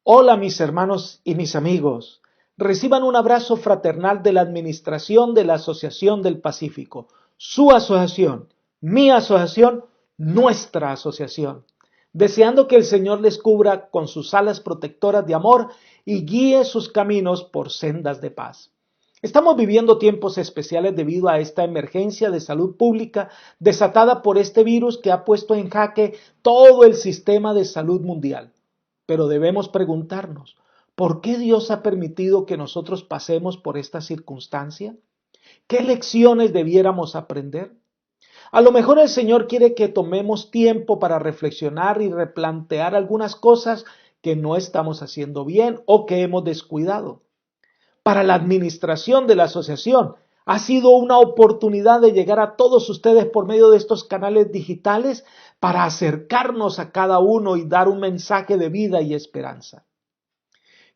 Hola mis hermanos y mis amigos. Reciban un abrazo fraternal de la administración de la Asociación del Pacífico. Su asociación, mi asociación, nuestra asociación. Deseando que el Señor les cubra con sus alas protectoras de amor y guíe sus caminos por sendas de paz. Estamos viviendo tiempos especiales debido a esta emergencia de salud pública desatada por este virus que ha puesto en jaque todo el sistema de salud mundial. Pero debemos preguntarnos, ¿por qué Dios ha permitido que nosotros pasemos por esta circunstancia? ¿Qué lecciones debiéramos aprender? A lo mejor el Señor quiere que tomemos tiempo para reflexionar y replantear algunas cosas que no estamos haciendo bien o que hemos descuidado. Para la administración de la asociación, ha sido una oportunidad de llegar a todos ustedes por medio de estos canales digitales para acercarnos a cada uno y dar un mensaje de vida y esperanza.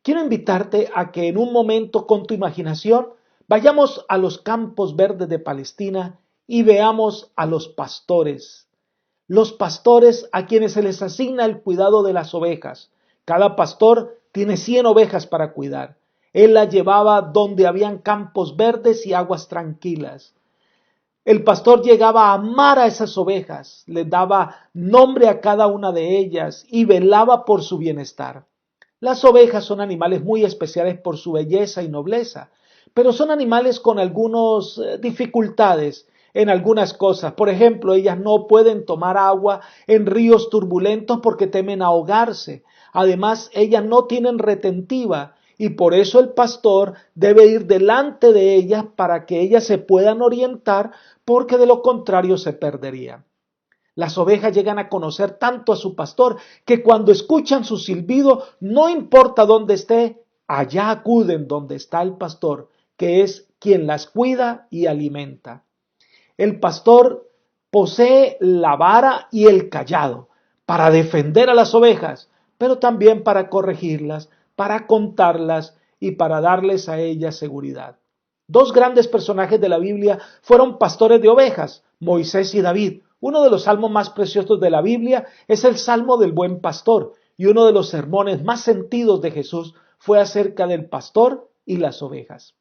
Quiero invitarte a que en un momento con tu imaginación vayamos a los campos verdes de Palestina y veamos a los pastores a quienes se les asigna el cuidado de las ovejas. Cada pastor tiene 100 ovejas para cuidar. Él las llevaba donde habían campos verdes y aguas tranquilas. El pastor llegaba a amar a esas ovejas, les daba nombre a cada una de ellas y velaba por su bienestar. Las ovejas son animales muy especiales por su belleza y nobleza, pero son animales con algunas dificultades en algunas cosas. Por ejemplo, ellas no pueden tomar agua en ríos turbulentos porque temen ahogarse. Además, ellas no tienen retentiva y por eso el pastor debe ir delante de ellas para que ellas se puedan orientar, porque de lo contrario se perderían. Las ovejas llegan a conocer tanto a su pastor que cuando escuchan su silbido, no importa dónde esté, allá acuden donde está el pastor, que es quien las cuida y alimenta. El pastor posee la vara y el cayado para defender a las ovejas, pero también para corregirlas, para contarlas y para darles a ellas seguridad. Dos grandes personajes de la Biblia fueron pastores de ovejas, Moisés y David. Uno de los salmos más preciosos de la Biblia es el Salmo del Buen Pastor, y uno de los sermones más sentidos de Jesús fue acerca del pastor y las ovejas.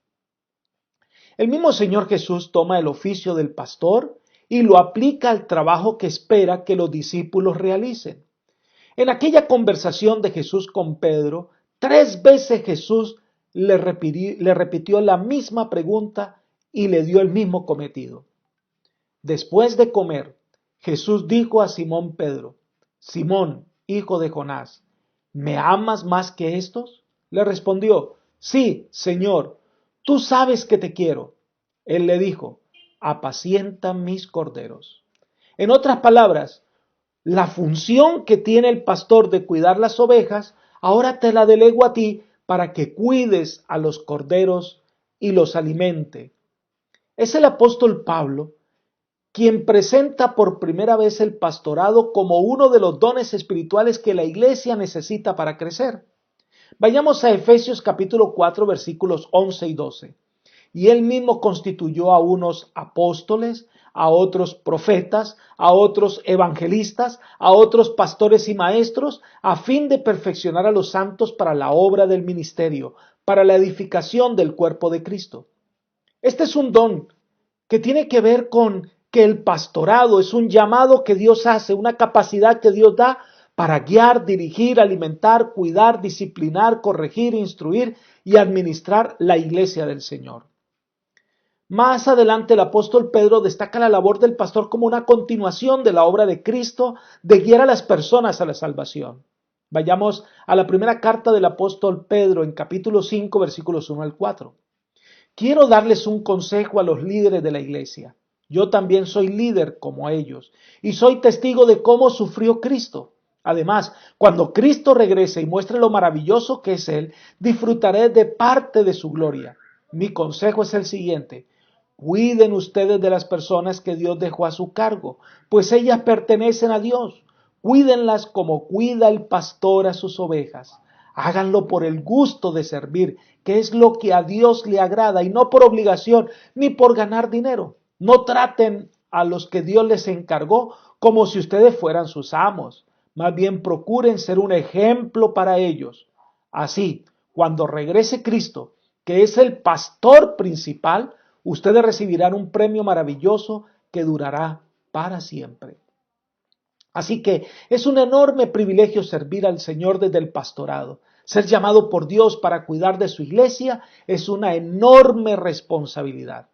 El mismo Señor Jesús toma el oficio del pastor y lo aplica al trabajo que espera que los discípulos realicen. En aquella conversación de Jesús con Pedro, 3 veces Jesús le repitió la misma pregunta y le dio el mismo cometido. Después de comer, Jesús dijo a Simón Pedro: Simón, hijo de Jonás, ¿me amas más que estos? Le respondió: Sí, Señor, tú sabes que te quiero. Él le dijo: apacienta mis corderos. En otras palabras, la función que tiene el pastor de cuidar las ovejas, ahora te la delego a ti para que cuides a los corderos y los alimente. Es el apóstol Pablo quien presenta por primera vez el pastorado como uno de los dones espirituales que la iglesia necesita para crecer. Vayamos a Efesios capítulo 4 versículos 11 y 12. Y él mismo constituyó a unos apóstoles, a otros profetas, a otros evangelistas, a otros pastores y maestros, a fin de perfeccionar a los santos para la obra del ministerio, para la edificación del cuerpo de Cristo. Este es un don que tiene que ver con que el pastorado es un llamado que Dios hace, una capacidad que Dios da para guiar, dirigir, alimentar, cuidar, disciplinar, corregir, instruir y administrar la iglesia del Señor. Más adelante el apóstol Pedro destaca la labor del pastor como una continuación de la obra de Cristo de guiar a las personas a la salvación. Vayamos a la primera carta del apóstol Pedro en capítulo 5 versículos 1 al 4. Quiero darles un consejo a los líderes de la iglesia. Yo también soy líder como ellos y soy testigo de cómo sufrió Cristo. Además, cuando Cristo regrese y muestre lo maravilloso que es Él, disfrutaré de parte de su gloria. Mi consejo es el siguiente: cuiden ustedes de las personas que Dios dejó a su cargo, pues ellas pertenecen a Dios. Cuídenlas como cuida el pastor a sus ovejas. Háganlo por el gusto de servir, que es lo que a Dios le agrada, y no por obligación ni por ganar dinero. No traten a los que Dios les encargó como si ustedes fueran sus amos. Más bien procuren ser un ejemplo para ellos. Así, cuando regrese Cristo, que es el pastor principal, ustedes recibirán un premio maravilloso que durará para siempre. Así que es un enorme privilegio servir al Señor desde el pastorado. Ser llamado por Dios para cuidar de su iglesia es una enorme responsabilidad.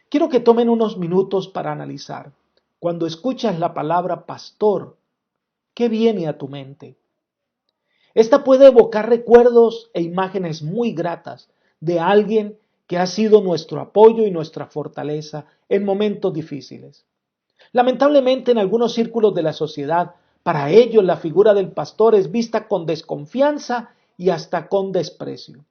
Quiero que tomen unos minutos para analizar. Cuando escuchas la palabra pastor, ¿qué viene a tu mente? Esta puede evocar recuerdos e imágenes muy gratas de alguien que ha sido nuestro apoyo y nuestra fortaleza en momentos difíciles. Lamentablemente, en algunos círculos de la sociedad, para ellos la figura del pastor es vista con desconfianza y hasta con desprecio.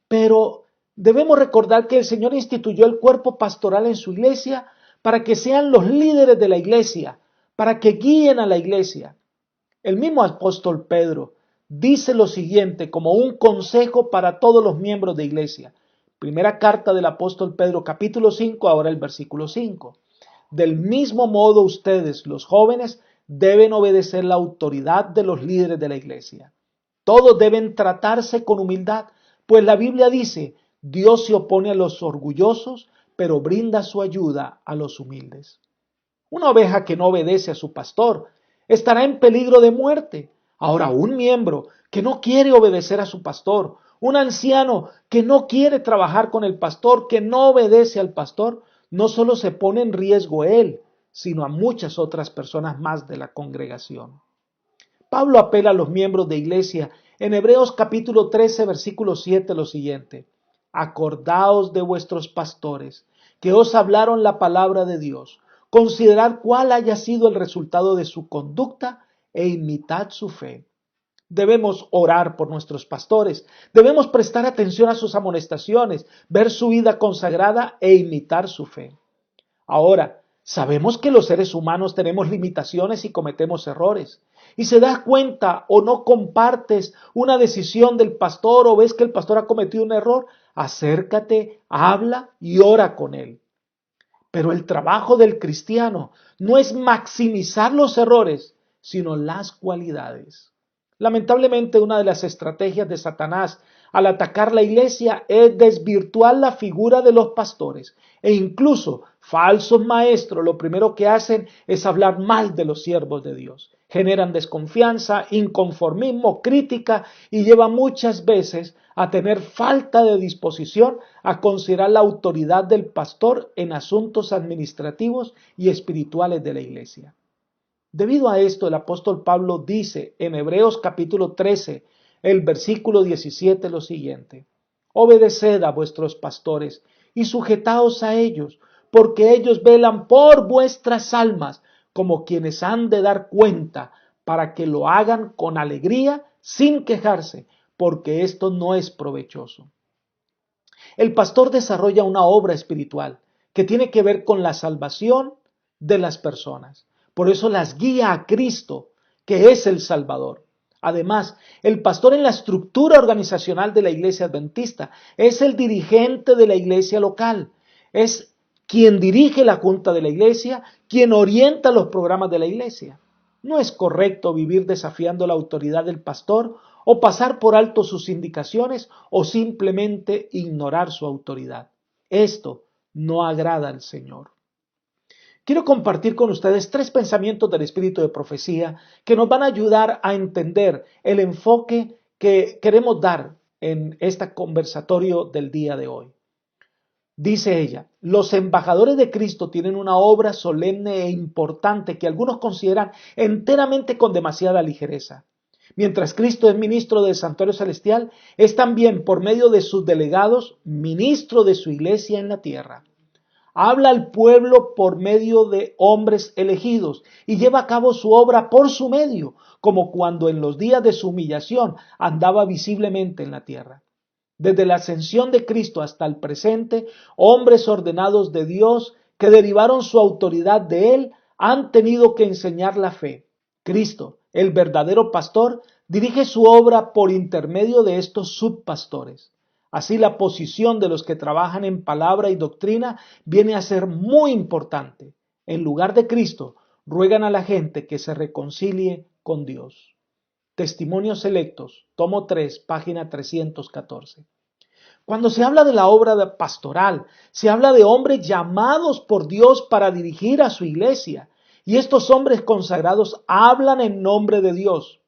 Pero debemos recordar que el Señor instituyó el cuerpo pastoral en su iglesia para que sean los líderes de la iglesia, para que guíen a la iglesia. El mismo apóstol Pedro dice lo siguiente como un consejo para todos los miembros de iglesia. Primera carta del apóstol Pedro, capítulo 5, ahora el versículo 5. Del mismo modo ustedes, los jóvenes, deben obedecer la autoridad de los líderes de la iglesia. Todos deben tratarse con humildad, pues la Biblia dice, Dios se opone a los orgullosos, pero brinda su ayuda a los humildes. Una oveja que no obedece a su pastor estará en peligro de muerte. Ahora, un miembro que no quiere obedecer a su pastor, un anciano que no quiere trabajar con el pastor, que no obedece al pastor, no solo se pone en riesgo él, sino a muchas otras personas más de la congregación. Pablo apela a los miembros de iglesia en Hebreos capítulo 13, versículo 7, lo siguiente: acordaos de vuestros pastores, que os hablaron la palabra de Dios. Considerad cuál haya sido el resultado de su conducta e imitad su fe. Debemos orar por nuestros pastores, debemos prestar atención a sus amonestaciones, ver su vida consagrada e imitar su fe. Ahora, sabemos que los seres humanos tenemos limitaciones y cometemos errores. Y se das cuenta o no compartes una decisión del pastor o ves que el pastor ha cometido un error, acércate, habla y ora con él. Pero el trabajo del cristiano no es maximizar los errores, sino las cualidades. Lamentablemente, una de las estrategias de Satanás al atacar la iglesia es desvirtuar la figura de los pastores. E incluso falsos maestros lo primero que hacen es hablar mal de los siervos de Dios. Generan desconfianza, inconformismo, crítica y lleva muchas veces a tener falta de disposición a considerar la autoridad del pastor en asuntos administrativos y espirituales de la iglesia. Debido a esto, el apóstol Pablo dice en Hebreos capítulo 13, el versículo 17 lo siguiente: obedeced a vuestros pastores y sujetaos a ellos, porque ellos velan por vuestras almas como quienes han de dar cuenta, para que lo hagan con alegría, sin quejarse, porque esto no es provechoso. El pastor desarrolla una obra espiritual que tiene que ver con la salvación de las personas. Por eso las guía a Cristo, que es el Salvador. Además, el pastor en la estructura organizacional de la iglesia adventista es el dirigente de la iglesia local. Es quien dirige la junta de la iglesia, quien orienta los programas de la iglesia. No es correcto vivir desafiando la autoridad del pastor o pasar por alto sus indicaciones o simplemente ignorar su autoridad. Esto no agrada al Señor. Quiero compartir con ustedes 3 pensamientos del espíritu de profecía que nos van a ayudar a entender el enfoque que queremos dar en este conversatorio del día de hoy. Dice ella, los embajadores de Cristo tienen una obra solemne e importante que algunos consideran enteramente con demasiada ligereza. Mientras Cristo es ministro del santuario celestial, es también por medio de sus delegados ministro de su iglesia en la tierra. Habla al pueblo por medio de hombres elegidos y lleva a cabo su obra por su medio, como cuando en los días de su humillación andaba visiblemente en la tierra. Desde la ascensión de Cristo hasta el presente, hombres ordenados de Dios que derivaron su autoridad de Él han tenido que enseñar la fe. Cristo, el verdadero pastor, dirige su obra por intermedio de estos subpastores. Así la posición de los que trabajan en palabra y doctrina viene a ser muy importante. En lugar de Cristo, ruegan a la gente que se reconcilie con Dios. Testimonios Selectos, tomo 3, página 314. Cuando se habla de la obra pastoral, se habla de hombres llamados por Dios para dirigir a su iglesia. Y estos hombres consagrados hablan en nombre de Dios.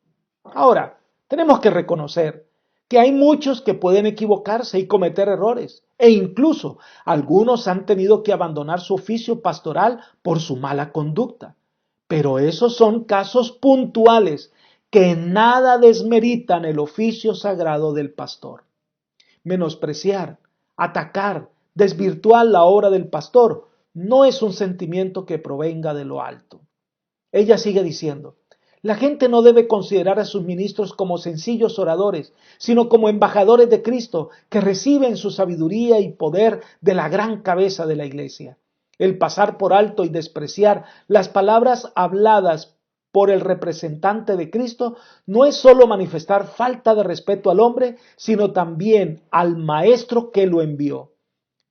Ahora, tenemos que reconocer que hay muchos que pueden equivocarse y cometer errores. E incluso algunos han tenido que abandonar su oficio pastoral por su mala conducta. Pero esos son casos puntuales que en nada desmeritan el oficio sagrado del pastor. Menospreciar, atacar, desvirtuar la obra del pastor no es un sentimiento que provenga de lo alto. Ella sigue diciendo, la gente no debe considerar a sus ministros como sencillos oradores, sino como embajadores de Cristo que reciben su sabiduría y poder de la gran cabeza de la iglesia. El pasar por alto y despreciar las palabras habladas por el representante de Cristo no es solo manifestar falta de respeto al hombre, sino también al maestro que lo envió.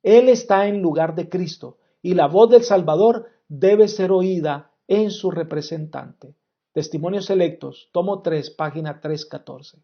Él está en lugar de Cristo y la voz del Salvador debe ser oída en su representante. Testimonios Selectos, tomo 3, página 314.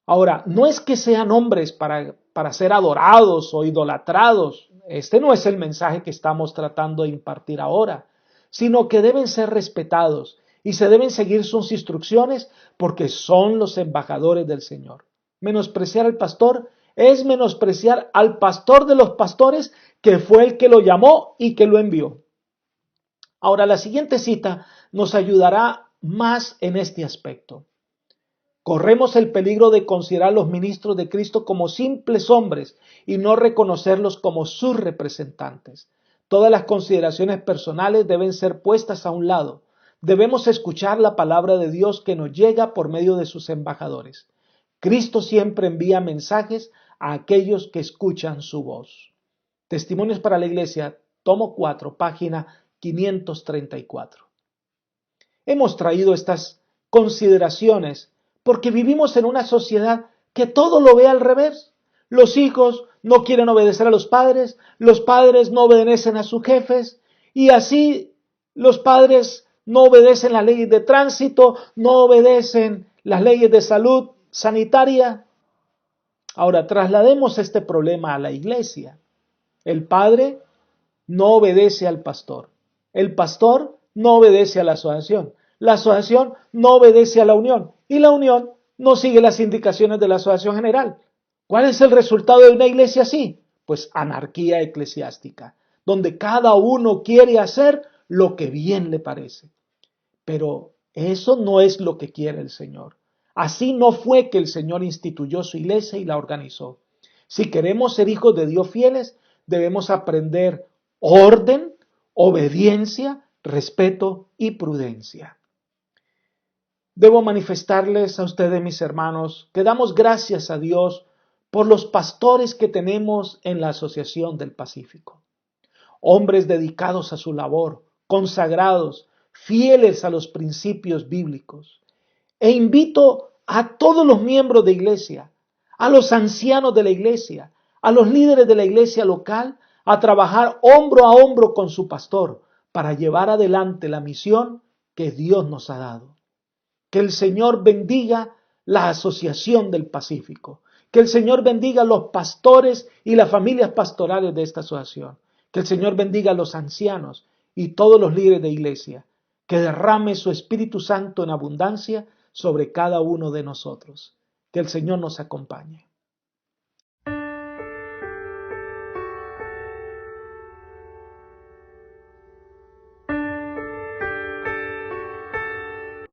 Ahora, no es que sean hombres para ser adorados o idolatrados. Este no es el mensaje que estamos tratando de impartir ahora, sino que deben ser respetados y se deben seguir sus instrucciones porque son los embajadores del Señor. Menospreciar al pastor es menospreciar al pastor de los pastores, que fue el que lo llamó y que lo envió. Ahora, la siguiente cita nos ayudará más en este aspecto. Corremos el peligro de considerar a los ministros de Cristo como simples hombres y no reconocerlos como sus representantes. Todas las consideraciones personales deben ser puestas a un lado. Debemos escuchar la palabra de Dios que nos llega por medio de sus embajadores. Cristo siempre envía mensajes a aquellos que escuchan su voz. Testimonios para la Iglesia, tomo 4, página 534. Hemos traído estas consideraciones porque vivimos en una sociedad que todo lo ve al revés. Los hijos no quieren obedecer a los padres no obedecen a sus jefes, y así los padres no obedecen las leyes de tránsito, no obedecen las leyes de salud sanitaria. Ahora, traslademos este problema a la iglesia. El padre no obedece al pastor. El pastor no obedece a la asociación. La asociación no obedece a la unión. Y la unión no sigue las indicaciones de la asociación general. ¿Cuál es el resultado de una iglesia así? Pues anarquía eclesiástica, donde cada uno quiere hacer lo que bien le parece. Pero eso no es lo que quiere el Señor. Así no fue que el Señor instituyó su iglesia y la organizó. Si queremos ser hijos de Dios fieles, debemos aprender orden, obediencia, respeto y prudencia. Debo manifestarles a ustedes, mis hermanos, que damos gracias a Dios por los pastores que tenemos en la Asociación del Pacífico. Hombres dedicados a su labor, consagrados, fieles a los principios bíblicos. E invito a todos los miembros de iglesia, a los ancianos de la iglesia, a los líderes de la iglesia local, a trabajar hombro a hombro con su pastor para llevar adelante la misión que Dios nos ha dado. Que el Señor bendiga la Asociación del Pacífico. Que el Señor bendiga a los pastores y las familias pastorales de esta asociación. Que el Señor bendiga a los ancianos y todos los líderes de iglesia. Que derrame su Espíritu Santo en abundancia sobre cada uno de nosotros. Que el Señor nos acompañe.